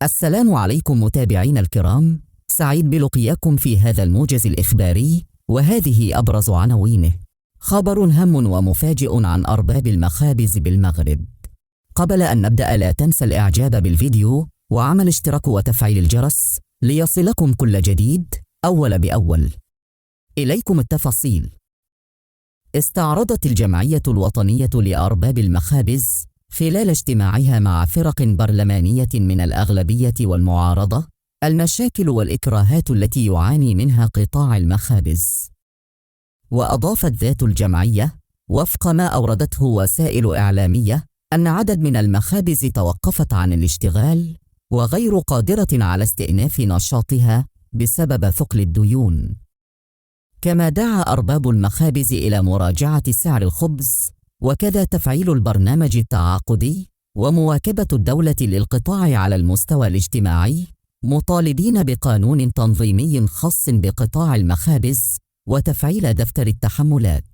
السلام عليكم متابعينا الكرام، سعيد بلقياكم في هذا الموجز الإخباري، وهذه أبرز عناوينه. خبر هام ومفاجئ عن أرباب المخابز بالمغرب. قبل أن نبدأ لا تنسى الإعجاب بالفيديو وعمل اشتراك وتفعيل الجرس ليصلكم كل جديد أول بأول. إليكم التفاصيل. استعرضت الجمعية الوطنية لأرباب المخابز خلال اجتماعها مع فرق برلمانية من الأغلبية والمعارضة المشاكل والإكراهات التي يعاني منها قطاع المخابز. وأضافت ذات الجمعية وفق ما أوردته وسائل إعلامية أن عدد من المخابز توقفت عن الاشتغال وغير قادرة على استئناف نشاطها بسبب ثقل الديون. كما دعا أرباب المخابز إلى مراجعة سعر الخبز وكذا تفعيل البرنامج التعاقدي ومواكبة الدولة للقطاع على المستوى الاجتماعي، مطالبين بقانون تنظيمي خاص بقطاع المخابز وتفعيل دفتر التحملات.